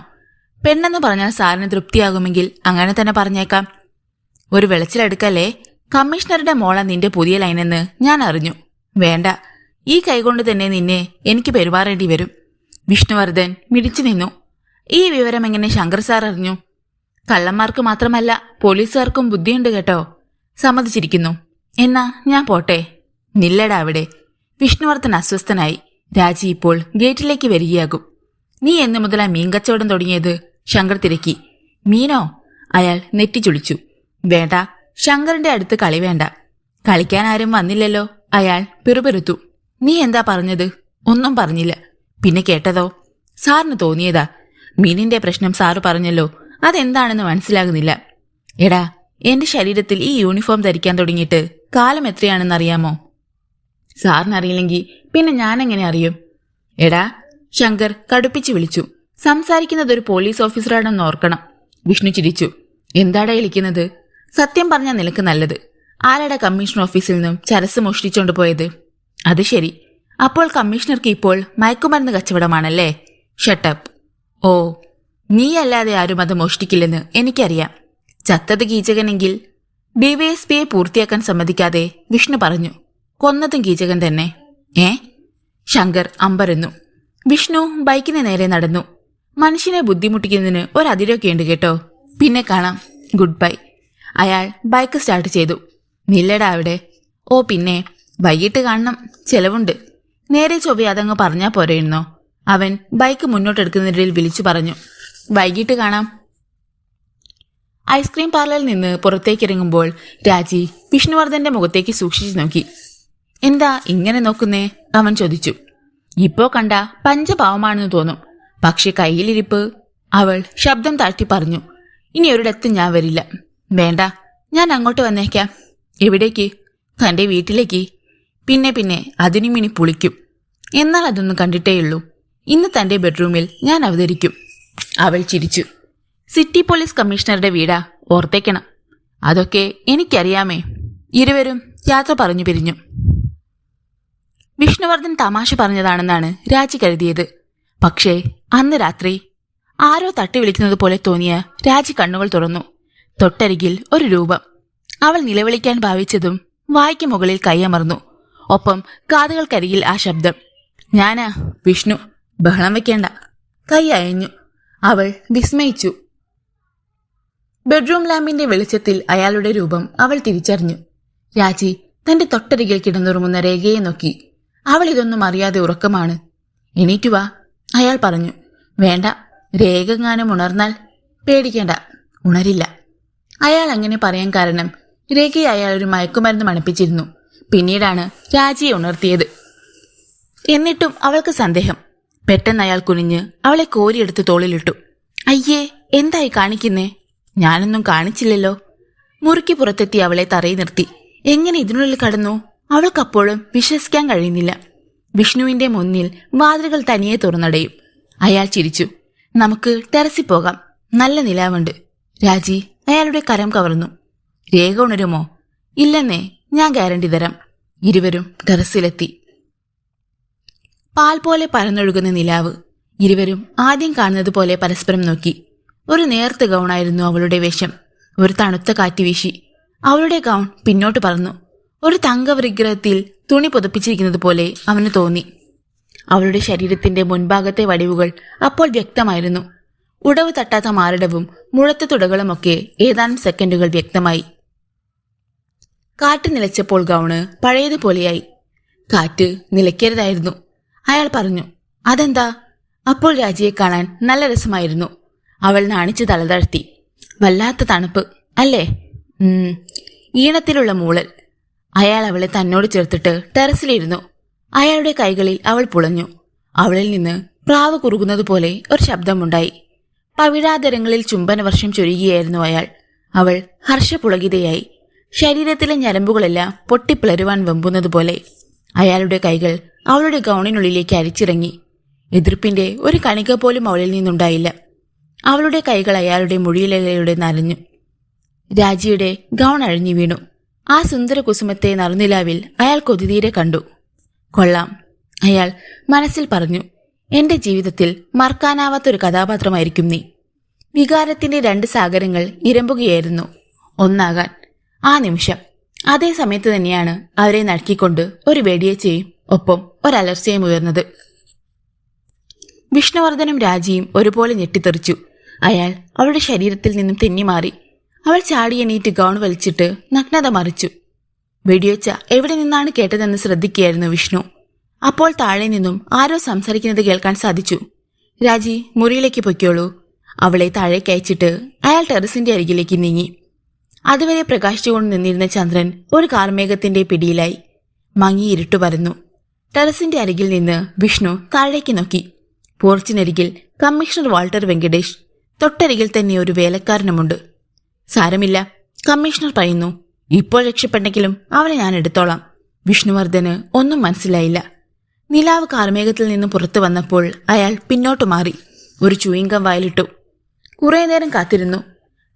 A: പെണ്ണെന്ന് പറഞ്ഞാൽ സാറിന് തൃപ്തിയാകുമെങ്കിൽ അങ്ങനെ തന്നെ പറഞ്ഞേക്കാം. ഒരു വെളച്ചിലെടുക്കല്ലേ. കമ്മീഷണറുടെ മോള നിന്റെ പുതിയ ലൈനെന്ന് ഞാൻ അറിഞ്ഞു. വേണ്ട, ഈ കൈകൊണ്ട് തന്നെ നിന്നെ എനിക്ക് പെരുമാറേണ്ടി വരും. വിഷ്ണുവർദ്ധൻ മിടിച്ചു നിന്നു. ഈ വിവരം എങ്ങനെ ശങ്കർ സാർ അറിഞ്ഞു? കള്ളന്മാർക്ക് മാത്രമല്ല പോലീസുകാർക്കും ബുദ്ധിയുണ്ട് കേട്ടോ. സമ്മതിച്ചിരിക്കുന്നു. എന്നാ ഞാൻ പോട്ടെ. നില്ലടാ അവിടെ. വിഷ്ണുവർദ്ധൻ അസ്വസ്ഥനായി. രാജി ഇപ്പോൾ ഗേറ്റിലേക്ക് വരികയാകും. നീ എന്നു മുതലാ മീൻ കച്ചവടം തുടങ്ങിയത്? ശങ്കർ തിരക്കി. മീനോ? അയാൾ നെറ്റി ചുളിച്ചു. വേണ്ട, ശങ്കറിന്റെ അടുത്ത് കളി വേണ്ട. കളിക്കാൻ ആരും വന്നില്ലല്ലോ. അയാൾ പിറുപിറുത്തു. നീ എന്താ പറഞ്ഞത്? ഒന്നും പറഞ്ഞില്ല. പിന്നെ കേട്ടതോ? സാറിന് തോന്നിയതാ. മീനിന്റെ പ്രശ്നം സാറ് പറഞ്ഞല്ലോ. അതെന്താണെന്ന് മനസ്സിലാകുന്നില്ല. എടാ, എന്റെ ശരീരത്തിൽ ഈ യൂണിഫോം ധരിക്കാൻ തുടങ്ങിയിട്ട് കാലം എത്രയാണെന്നറിയാമോ? സാറിനറിയില്ലെങ്കിൽ പിന്നെ ഞാനെങ്ങനെ അറിയും? എടാ, ശങ്കർ കടുപ്പിച്ചു വിളിച്ചു. സംസാരിക്കുന്നത് ഒരു പോലീസ് ഓഫീസറാണെന്ന് ഓർക്കണം. വിഷ്ണു ചിരിച്ചു. എന്താടാ വിളിക്കുന്നത്? സത്യം പറഞ്ഞാൽ നിനക്ക് നല്ലത്. ആരാടാ കമ്മീഷണർ ഓഫീസിൽ നിന്നും ചരസ് മോഷ്ടിച്ചോണ്ട് പോയത്? അത് ശരി. അപ്പോൾ കമ്മീഷണർക്ക് ഇപ്പോൾ മയക്കുമരുന്ന് കച്ചവടമാണല്ലേ? ഷട്ടപ്പ്. ഓ, നീയല്ലാതെ ആരും അത് മോഷ്ടിക്കില്ലെന്ന് എനിക്കറിയാം. ചത്തത് കീചകനെങ്കിൽ. ഡിവൈഎസ്പിയെ പൂർത്തിയാക്കാൻ സമ്മതിക്കാതെ വിഷ്ണു പറഞ്ഞു. കൊന്നതും കീചകൻ തന്നെ. ശങ്കർ അമ്പരന്നു. വിഷ്ണു ബൈക്കിന് നേരെ നടന്നു. മനുഷ്യനെ ബുദ്ധിമുട്ടിക്കുന്നതിന് ഒരതിരൊക്കെയുണ്ട് കേട്ടോ. പിന്നെ കാണാം. Good bye. അയാൾ ബൈക്ക് സ്റ്റാർട്ട് ചെയ്തു. നില്ലടാ അവിടെ. ഓ പിന്നെ, വൈകിട്ട് കാണണം. ചെലവുണ്ട്. നേരെ ചൊവ്വെ അതങ്ങ് പറഞ്ഞാ പോരെയിരുന്നോ? അവൻ ബൈക്ക് മുന്നോട്ടെടുക്കുന്നതിനിടയിൽ വിളിച്ചു പറഞ്ഞു. വൈകിട്ട് കാണാം. ഐസ്ക്രീം പാർലറിൽ നിന്ന് പുറത്തേക്കിറങ്ങുമ്പോൾ രാജി വിഷ്ണുവർദ്ധന്റെ മുഖത്തേക്ക് സൂക്ഷിച്ചു നോക്കി. എന്താ ഇങ്ങനെ നോക്കുന്നേ? അവൻ ചോദിച്ചു. ഇപ്പോ കണ്ട പഞ്ചപാവമാണെന്ന് തോന്നും, പക്ഷെ കയ്യിലിരിപ്പ്. അവൾ ശബ്ദം താഴ്ത്തി പറഞ്ഞു. ഇനി ഒരിടത്തും ഞാൻ വരില്ല. വേണ്ട, ഞാൻ അങ്ങോട്ട് വന്നേക്കാം. എവിടേക്ക്? തന്റെ വീട്ടിലേക്ക്. പിന്നെ അതിനും ഇനി പുളിക്കും. എന്നാൽ അതൊന്നും കണ്ടിട്ടേയുള്ളൂ. ഇന്ന് തന്റെ ബെഡ്റൂമിൽ ഞാൻ അവതരിക്കും. അവൾ ചിരിച്ചു. സിറ്റി പോലീസ് കമ്മീഷണറുടെ വീടാ, ഓർത്തേക്കണം. അതൊക്കെ എനിക്കറിയാമേ. ഇരുവരും യാത്ര പറഞ്ഞു പിരിഞ്ഞു. വിഷ്ണുവർദ്ധൻ തമാശ പറഞ്ഞതാണെന്നാണ് രാജി കരുതിയത്. പക്ഷേ അന്ന് രാത്രി ആരോ തട്ടി വിളിക്കുന്നത് പോലെ തോന്നിയ രാജി കണ്ണുകൾ തുറന്നു. തൊട്ടരികിൽ ഒരു രൂപം. അവൾ നിലവിളിക്കാൻ ഭാവിച്ചതും വായ്ക്ക് മുകളിൽ കൈയമർന്നു. ഒപ്പം കാതുകൾക്കരികിൽ ആ ശബ്ദം. ഞാനാ, വിഷ്ണു. ബഹളം വെക്കേണ്ട. കൈ അയഞ്ഞു. അവൾ വിസ്മയിച്ചു. ബെഡ്റൂം ലാമ്പിന്റെ വെളിച്ചത്തിൽ അയാളുടെ രൂപം അവൾ തിരിച്ചറിഞ്ഞു. രാജി തന്റെ തൊട്ടരികിൽ കിടന്നുറങ്ങുന്ന രേഖയെ നോക്കി. അവൾ ഇതൊന്നും അറിയാതെ ഉറക്കമാണ്. എണീറ്റു വാ, അയാൾ പറഞ്ഞു. വേണ്ട, രേഖങ്ങാനും ഉണർന്നാൽ? പേടിക്കേണ്ട, ഉണരില്ല. അയാൾ അങ്ങനെ പറയാൻ കാരണം രേഖയെ അയാൾ ഒരു മയക്കുമരുന്ന് മണപ്പിച്ചിരുന്നു. പിന്നീടാണ് രാജിയെ ഉണർത്തിയത്. എന്നിട്ടും അവൾക്ക് സന്ദേഹം. പെട്ടെന്ന് അയാൾ കുനിഞ്ഞ് അവളെ കോരിയെടുത്ത് തോളിലിട്ടു. അയ്യേ, എന്തായി കാണിക്കുന്നേ? ഞാനൊന്നും കാണിച്ചില്ലല്ലോ. മുറുക്കി പുറത്തെത്തി അവളെ തറയിൽ നിർത്തി. എങ്ങനെ ഇതിനുള്ളിൽ കടന്നു? അവൾക്കപ്പോഴും വിശ്വസിക്കാൻ കഴിയുന്നില്ല. വിഷ്ണുവിന്റെ മുന്നിൽ വാതിലുകൾ തനിയെ തുറന്നടയും. അയാൾ ചിരിച്ചു. നമുക്ക് ടെറസിൽ പോകാം, നല്ല നിലാവുണ്ട്. രാജി അയാളുടെ കരം കവർന്നു. രേഖ ഉണരുമോ? ഇല്ലെന്നേ, ഞാൻ ഗ്യാരണ്ടി തരാം. ഇരുവരും ടെറസിലെത്തി. പാൽ പോലെ പരന്നൊഴുകുന്ന നിലാവ്. ഇരുവരും ആദ്യം കാണുന്നത് പോലെ പരസ്പരം നോക്കി. ഒരു നേർത്ത ഗൗണായിരുന്നു അവളുടെ വേഷം. ഒരു തണുത്ത കാറ്റ് വീശി. അവളുടെ ഗൗൺ പിന്നോട്ട് പറന്നു. ഒരു തങ്ക വിഗ്രഹത്തിൽ തുണി പുതപ്പിച്ചിരിക്കുന്നത് പോലെ അവന് തോന്നി. അവളുടെ ശരീരത്തിന്റെ മുൻഭാഗത്തെ വടിവുകൾ അപ്പോൾ വ്യക്തമായിരുന്നു. ഉടവ് തട്ടാത്ത മാറിടവും മുഴത്ത തുടകളുമൊക്കെ ഏതാനും സെക്കൻഡുകൾ വ്യക്തമായി. കാറ്റ് നിലച്ചപ്പോൾ ഗൗണ് പഴയതുപോലെയായി. കാറ്റ് നിലയ്ക്കരുതായിരുന്നു, അയാൾ പറഞ്ഞു. അതെന്താ? അപ്പോൾ രാജിയെ കാണാൻ നല്ല രസമായിരുന്നു. അവൾ നാണിച്ചു തലതാഴ്ത്തി. വല്ലാത്ത തണുപ്പ് അല്ലേ? ഈണത്തിലുള്ള മൂളൽ. അയാൾ അവളെ തന്നോട് ചേർത്തിട്ട് ടെറസിലിരുന്നു. അയാളുടെ കൈകളിൽ അവൾ പുളഞ്ഞു. അവളിൽ നിന്ന് പ്രാവ് കുറുകുന്നത് പോലെ ഒരു ശബ്ദമുണ്ടായി. പവിഴാതരങ്ങളിൽ ചുംബന വർഷം ചൊരിയുകയായിരുന്നു അയാൾ. അവൾ ഹർഷപുളകിതയായി. ശരീരത്തിലെ ഞരമ്പുകളെല്ലാം പൊട്ടിപ്പിളരുവാൻ വെമ്പുന്നത് പോലെ. അയാളുടെ കൈകൾ അവളുടെ ഗൗണിനുള്ളിലേക്ക് അരിച്ചിറങ്ങി. എതിർപ്പിന്റെ ഒരു കണിക പോലും അവളിൽ നിന്നുണ്ടായില്ല. അവളുടെ കൈകൾ അയാളുടെ മുടിയിലയുടെ നനഞ്ഞു. രാജിയുടെ ഗൗൺ അഴിഞ്ഞു വീണു. ആ സുന്ദര കുസുമത്തെ നറുനിലാവിൽ അയാൾ കൊതിതീരെ കണ്ടു. കൊള്ളാം, അയാൾ മനസ്സിൽ പറഞ്ഞു. എന്റെ ജീവിതത്തിൽ മറക്കാനാവാത്തൊരു കഥാപാത്രമായിരിക്കും നീ. വികാരത്തിന്റെ രണ്ട് സാഗരങ്ങൾ ഇരമ്പുകയായിരുന്നു ഒന്നാകാൻ ആ നിമിഷം. അതേ സമയത്ത് തന്നെയാണ് അവരെ നടുക്കിക്കൊണ്ട് ഒരു വെടിയേച്ചയും ഒപ്പം ഒരലർച്ചയും ഉയർന്നത്. വിഷ്ണുവർദ്ധനും രാജിയും ഒരുപോലെ ഞെട്ടിത്തെറിച്ചു. അയാൾ അവളുടെ ശരീരത്തിൽ നിന്നും തെന്നിമാറി. അവൾ ചാടിയെണീറ്റ് ഗൗൺ വലിച്ചിട്ട് നഗ്നത മറിച്ചു. വെടിയൊച്ച എവിടെ നിന്നാണ് കേട്ടതെന്ന് ശ്രദ്ധിക്കുകയായിരുന്നു വിഷ്ണു. അപ്പോൾ താഴെ നിന്നും ആരോ സംസാരിക്കുന്നത് കേൾക്കാൻ സാധിച്ചു. രാജി, മുറിയിലേക്ക് പൊയ്ക്കോളൂ. അവളെ താഴേക്ക് അയച്ചിട്ട് അയാൾ ടെറസിന്റെ അരികിലേക്ക് നീങ്ങി. അതുവരെ പ്രകാശിച്ചുകൊണ്ട് നിന്നിരുന്ന ചന്ദ്രൻ ഒരു കാർമേഘത്തിന്റെ പിടിയിലായി. മങ്ങി ഇരുട്ടു പരന്നു. ടെറസിന്റെ അരികിൽ നിന്ന് വിഷ്ണു താഴേക്ക് നോക്കി. പോർച്ചിനരികിൽ കമ്മീഷണർ വാൾട്ടർ വെങ്കടേഷ്. തൊട്ടരികിൽ തന്നെ ഒരു വേലക്കാരനുമുണ്ട്. സാരമില്ല, കമ്മീഷണർ പറയുന്നു. ഇപ്പോൾ രക്ഷപ്പെട്ടെങ്കിലും അവനെ ഞാൻ എടുത്തോളാം. വിഷ്ണുവർദ്ധന് ഒന്നും മനസ്സിലായില്ല. നിലാവ് കാർമേഘത്തിൽ നിന്നും പുറത്തു വന്നപ്പോൾ അയാൾ പിന്നോട്ടു മാറി. ഒരു ചൂയിങ്കം വായിലിട്ടു. കുറെ നേരം കാത്തിരുന്നു.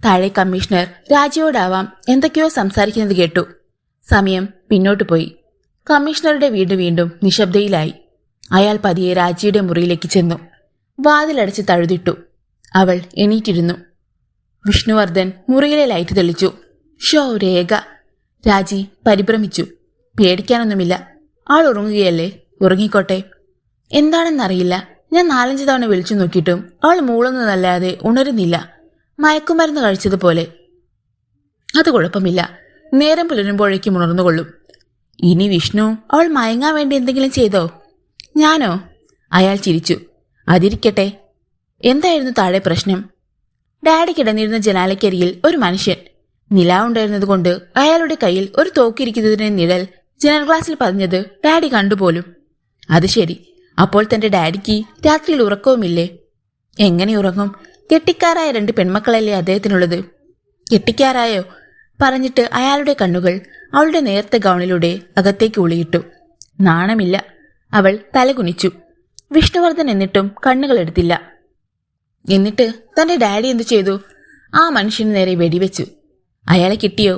A: താഴെ കമ്മീഷണർ രാജിയോടാവാം എന്തൊക്കെയോ സംസാരിക്കുന്നത് കേട്ടു. സമയം പിന്നോട്ടു പോയി. കമ്മീഷണറുടെ വീട് വീണ്ടും നിശബ്ദയിലായി. അയാൾ പതിയെ രാജിയുടെ മുറിയിലേക്ക് ചെന്നു. വാതിലടച്ച് തഴുതിട്ടു. അവൾ എണീറ്റിരുന്നു. വിഷ്ണുവർദ്ധൻ മുറിയിലെ ലൈറ്റ് തെളിച്ചു. ഷോ, രേഖ! രാജി പരിഭ്രമിച്ചു. പേടിക്കാനൊന്നുമില്ല, ആൾ ഉറങ്ങുകയല്ലേ, ഉറങ്ങിക്കോട്ടെ. എന്താണെന്നറിയില്ല, ഞാൻ 4-5 തവണ വിളിച്ചു നോക്കിയിട്ടും അവൾ മൂളുന്നതല്ലാതെ ഉണരുന്നില്ല. മയക്കുമരുന്ന് കഴിച്ചതുപോലെ. അത് കുഴപ്പമില്ല, നേരം പുലരുമ്പോഴേക്കും ഉണർന്നുകൊള്ളും. ഇനി വിഷ്ണു അവൾ മയങ്ങാൻ വേണ്ടി എന്തെങ്കിലും ചെയ്തോ? ഞാനോ? അയാൾ ചിരിച്ചു. അതിരിക്കട്ടെ. എന്തായിരുന്നു താഴെ പ്രശ്നം? ഡാഡി കിടന്നിരുന്ന ജനാലക്കരികിൽ ഒരു മനുഷ്യൻ. നിലാവുണ്ടായിരുന്നത് കൊണ്ട് അയാളുടെ കയ്യിൽ ഒരു തോക്കിരിക്കുന്നതിന്റെ നിഴൽ ജനൽ ഗ്ലാസിൽ പതിഞ്ഞത് ഡാഡി കണ്ടുപോലും. അത് ശരി, അപ്പോൾ തന്റെ ഡാഡിക്ക് രാത്രിയിൽ ഉറക്കവുമില്ലേ? എങ്ങനെ ഉറങ്ങും? കെട്ടിക്കാരായ 2 പെൺമക്കളല്ലേ അദ്ദേഹത്തിനുള്ളത്? കെട്ടിക്കാരായോ പറഞ്ഞിട്ട് അയാളുടെ കണ്ണുകൾ അവളുടെ നേർത്ത ഗൗണിലൂടെ അകത്തേക്ക് ഒളിയിട്ടു. നാണമില്ല. അവൾ തലകുനിച്ചു. വിഷ്ണുവർദ്ധൻ എന്നിട്ടും കണ്ണുകൾ എടുത്തില്ല. എന്നിട്ട് തന്റെ ഡാഡി എന്തു ചെയ്തു? ആ മനുഷ്യന് നേരെ വെടിവെച്ചു. അയാളെ കിട്ടിയോ?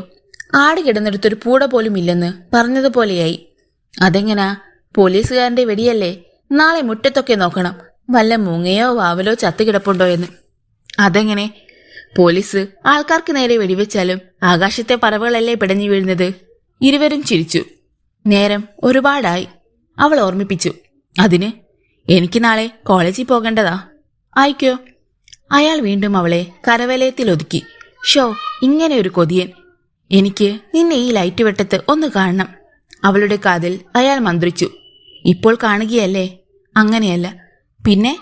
A: ആട് കിടന്നെടുത്തൊരു പൂട പോലും ഇല്ലെന്ന് പറഞ്ഞതുപോലെയായി. അതെങ്ങനാ? പോലീസുകാരന്റെ വെടിയല്ലേ? നാളെ മുറ്റത്തൊക്കെ നോക്കണം, വല്ല മൂങ്ങയോ വാവലോ ചത്തുകിടപ്പുണ്ടോ എന്ന്. അതെങ്ങനെ? പോലീസ് ആൾക്കാർക്ക് നേരെ വെടിവെച്ചാലും ആകാശത്തെ പറവകളല്ലേ പിടഞ്ഞു വീഴുന്നത്? ഇരുവരും ചിരിച്ചു. നേരം ഒരുപാടായി, അവൾ ഓർമ്മിപ്പിച്ചു. അതിന് എനിക്ക് നാളെ കോളേജിൽ പോകേണ്ടതാ. ആയിക്കോ. അയാൾ വീണ്ടും അവളെ കരവലയത്തിൽ ഒതുക്കി. ഷോ, ഇങ്ങനെ ഒരു കൊതിയൻ. എനിക്ക് നിന്നെ ഈ ലൈറ്റ് വെട്ടത്ത് ഒന്ന് കാണണം. അവളുടെ കാതിൽ അയാൾ മന്ത്രിച്ചു. ഇപ്പോൾ കാണുകയല്ലേ? അങ്ങനെയല്ല. പിന്നെ?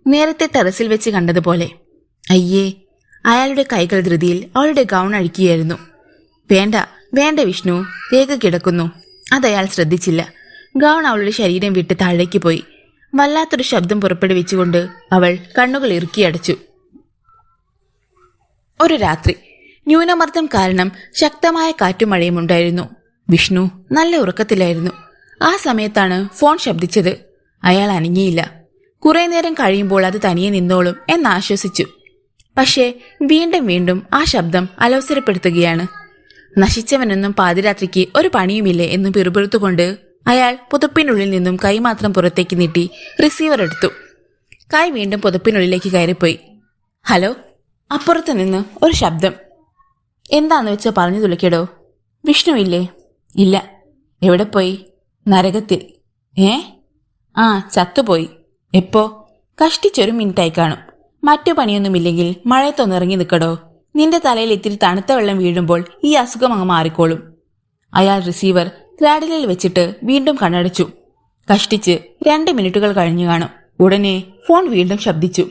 A: നേരത്തെ ടെറസിൽ വെച്ച് കണ്ടതുപോലെ. അയ്യേ. അയാളുടെ കൈകൾ ധൃതിയിൽ അവളുടെ ഗൗൺ അഴിക്കുകയായിരുന്നു. വേണ്ട വേണ്ട വിഷ്ണു, രേഖ കിടക്കുന്നു. അതയാൾ ശ്രദ്ധിച്ചില്ല. ഗൗൺ അവളുടെ ശരീരം വിട്ട് താഴേക്ക് പോയി. വല്ലാത്തൊരു ശബ്ദം പുറപ്പെടുവിച്ചുകൊണ്ട് അവൾ കണ്ണുകൾ ഇറുക്കിയടച്ചു. ഒരു രാത്രി ന്യൂനമർദ്ദം കാരണം ശക്തമായ കാറ്റും മഴയും ഉണ്ടായിരുന്നു. വിഷ്ണു നല്ല ഉറക്കത്തിലായിരുന്നു. ആ സമയത്താണ് ഫോൺ ശബ്ദിച്ചത്. അയാൾ അനങ്ങിയില്ല. കുറെ നേരം കഴിയുമ്പോൾ അത് തനിയെ നിന്നോളും എന്നാശ്വസിച്ചു. പക്ഷേ വീണ്ടും വീണ്ടും ആ ശബ്ദം അലോസരപ്പെടുത്തുകയാണ്. നശിച്ചവനൊന്നും പാതിരാത്രിക്ക് ഒരു പണിയുമില്ലേ എന്ന് പിറുപിറുത്തുകൊണ്ട് അയാൾ പുതപ്പിനുള്ളിൽ നിന്നും കൈ മാത്രം പുറത്തേക്ക് നീട്ടി റിസീവർ എടുത്തു. കൈ വീണ്ടും പുതപ്പിനുള്ളിലേക്ക് കയറിപ്പോയി. ഹലോ. അപ്പുറത്ത് നിന്ന് ഒരു ശബ്ദം. എന്താന്ന് വെച്ചാ പറഞ്ഞു തുലക്കിടോ. വിഷ്ണു ഇല്ലേ? ഇല്ല. എവിടെ പോയി? നരകത്തിൽ. ആ, ചത്തുപോയി. എപ്പോ? കഷ്ടിച്ചൊരു മിനിറ്റായി കാണും. മറ്റു പണിയൊന്നുമില്ലെങ്കിൽ മഴയത്തൊന്നിറങ്ങി നിൽക്കടോ. നിന്റെ തലയിൽ ഇത്തിരി തണുത്ത വെള്ളം വീഴുമ്പോൾ ഈ അസുഖം അങ്ങ് മാറിക്കോളും. അയാൾ റിസീവർ ക്രാഡിലിൽ വെച്ചിട്ട് വീണ്ടും കണ്ണടച്ചു. കഷ്ടിച്ച് 2 മിനിറ്റുകൾ കഴിഞ്ഞു കാണും. ഉടനെ ഫോൺ വീണ്ടും ശബ്ദിച്ചു.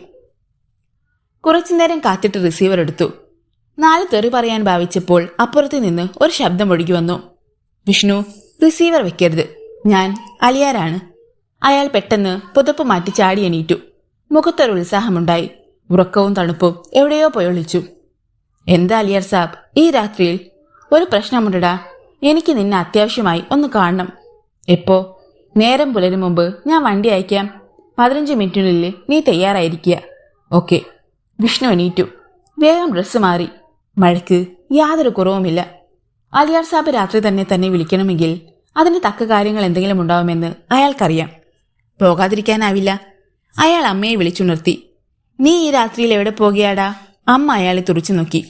A: കുറച്ചുനേരം കാത്തിട്ട് റിസീവർ എടുത്തു. 4 തെറി പറയാൻ ഭാവിച്ചപ്പോൾ അപ്പുറത്ത് നിന്ന് ഒരു ശബ്ദം ഒഴുകി വന്നു. വിഷ്ണു, റിസീവർ വെക്കരുത്. ഞാൻ അലിയാരാണ്. അയാൾ പെട്ടെന്ന് പുതപ്പ് മാറ്റി ചാടി എണീറ്റു. മുഖത്തൊരു ഉത്സാഹമുണ്ടായി. ഉറക്കവും തണുപ്പും എവിടെയോ പോയൊളിച്ചു. എന്താ അലിയാർ സാബ്, ഈ രാത്രിയിൽ? ഒരു പ്രശ്നമുണ്ടടാ. എനിക്ക് നിന്നെ അത്യാവശ്യമായി ഒന്ന് കാണണം. എപ്പോ? നേരം പുലരും മുമ്പ് ഞാൻ വണ്ടി അയക്കാം. 15 മിനിറ്റിനുള്ളിൽ നീ തയ്യാറായിരിക്കുക. ഓക്കെ. വിഷ്ണു എണീറ്റു. വേഗം ഡ്രസ്സ് മാറി. മഴയ്ക്ക് യാതൊരു കുറവുമില്ല. അലിയാർ സാബ് രാത്രി തന്നെ വിളിക്കണമെങ്കിൽ അതിന് തക്ക കാര്യങ്ങൾ എന്തെങ്കിലും ഉണ്ടാവുമെന്ന് അയാൾക്കറിയാം. പോകാതിരിക്കാനാവില്ല. അയാൾ അമ്മയെ വിളിച്ചുണർത്തി. നീ ഈ രാത്രിയിൽ എവിടെ പോകുകയാടാ? അമ്മ അയാളെ തുറച്ചു നോക്കി.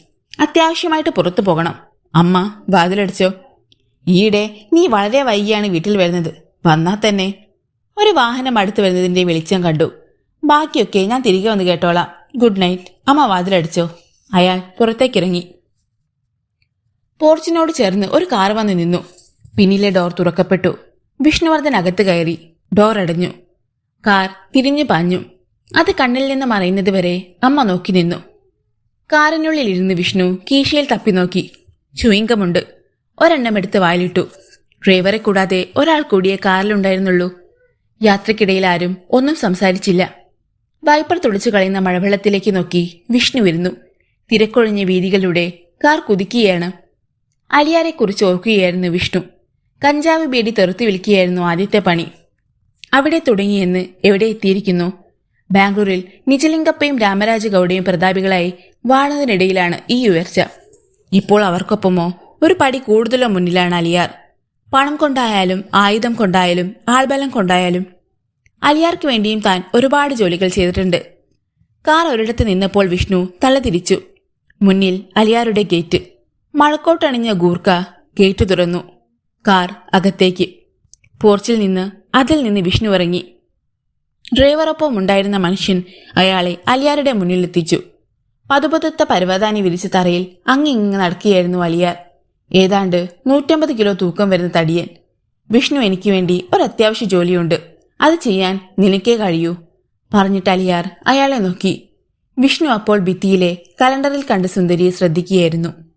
A: അത്യാവശ്യമായിട്ട് പുറത്തു പോകണം. അമ്മ വാതിലടിച്ചോ? ഈയിടെ നീ വളരെ വൈകിയാണ് വീട്ടിൽ വരുന്നത്. വന്നാൽ തന്നെ ഒരു വാഹനം അടുത്ത് വരുന്നതിന്റെ വെളിച്ചം കണ്ടു. ബാക്കിയൊക്കെ ഞാൻ തിരികെ വന്ന് കേട്ടോളാം. Good night. അമ്മ വാതിലടിച്ചോ? അയാൾ പുറത്തേക്കിറങ്ങി. പോർച്ചിനോട് ചേർന്ന് ഒരു കാർ വന്ന് നിന്നു. പിന്നിലെ ഡോർ തുറക്കപ്പെട്ടു. വിഷ്ണുവർദ്ധൻ അകത്ത് കയറി. ഡോർ അടഞ്ഞു. കാർ തിരിഞ്ഞു പാഞ്ഞു. അത് കണ്ണിൽ നിന്ന് മറയുന്നത് വരെ അമ്മ നോക്കി നിന്നു. കാറിനുള്ളിൽ ഇരുന്ന് വിഷ്ണു കീശയിൽ തപ്പി നോക്കി. ചുയിങ്കമുണ്ട്. ഒരെണ്ണം എടുത്ത് വായിലിട്ടു. ഡ്രൈവറെ കൂടാതെ ഒരാൾ കൂടിയേ കാറിലുണ്ടായിരുന്നുള്ളൂ. യാത്രക്കിടയിൽ ആരും ഒന്നും സംസാരിച്ചില്ല. വൈപ്പർ തുടിച്ചു കളയുന്ന മഴവെള്ളത്തിലേക്ക് നോക്കി വിഷ്ണു ഇരുന്നു. തിരക്കൊഴിഞ്ഞ വീതികളിലൂടെ കാർ കുതിക്കുകയാണ്. അലിയാരെക്കുറിച്ച് ഓർക്കുകയായിരുന്നു വിഷ്ണു. കഞ്ചാവ് ബീഡി തെറുത്തു വിൽക്കുകയായിരുന്നു ആദ്യത്തെ പണി. അവിടെ തുടങ്ങിയെന്ന് എവിടെ എത്തിയിരിക്കുന്നു? ബാംഗ്ലൂരിൽ നിജലിംഗപ്പയും രാമരാജ ഗൌഡയും പ്രതാപികളായി വാഴുന്നതിനിടയിലാണ് ഈ ഉയർച്ച. ഇപ്പോൾ അവർക്കൊപ്പമോ ഒരു പടി കൂടുതലോ മുന്നിലാണ് അലിയാർ. പണം കൊണ്ടായാലും ആയുധം കൊണ്ടായാലും ആൾബലം കൊണ്ടായാലും അലിയാർക്ക് വേണ്ടിയും താൻ ഒരുപാട് ജോലികൾ ചെയ്തിട്ടുണ്ട്. കാർ ഒരിടത്ത് നിന്നപ്പോൾ വിഷ്ണു തലതിരിച്ചു. മുന്നിൽ അലിയാരുടെ ഗേറ്റ്. മഴക്കോട്ടണിഞ്ഞ ഗൂർഖ ഗേറ്റ് തുറന്നു. കാർ അകത്തേക്ക്. പോർച്ചിൽ നിന്ന് അതിൽ നിന്ന് വിഷ്ണു ഇറങ്ങി. ഡ്രൈവറൊപ്പം ഉണ്ടായിരുന്ന മനുഷ്യൻ അയാളെ അലിയാരുടെ മുന്നിലെത്തിച്ചു. പതുപതുത്ത പരവതാനി വിരിച്ച തറയിൽ അങ്ങിങ്ങ് നടക്കുകയായിരുന്നു അലിയാർ. ഏതാണ്ട് 150 കിലോ തൂക്കം വരുന്ന തടിയൻ. വിഷ്ണു, എനിക്ക് വേണ്ടി ഒരത്യാവശ്യ ജോലിയുണ്ട്. അത് ചെയ്യാൻ നിനക്കേ കഴിയൂ പറഞ്ഞിട്ട് അലിയാർ അയാളെ നോക്കി. വിഷ്ണു അപ്പോൾ ഭിത്തിയിലെ കലണ്ടറിൽ കണ്ട സുന്ദരിയെ ശ്രദ്ധിക്കുകയായിരുന്നു.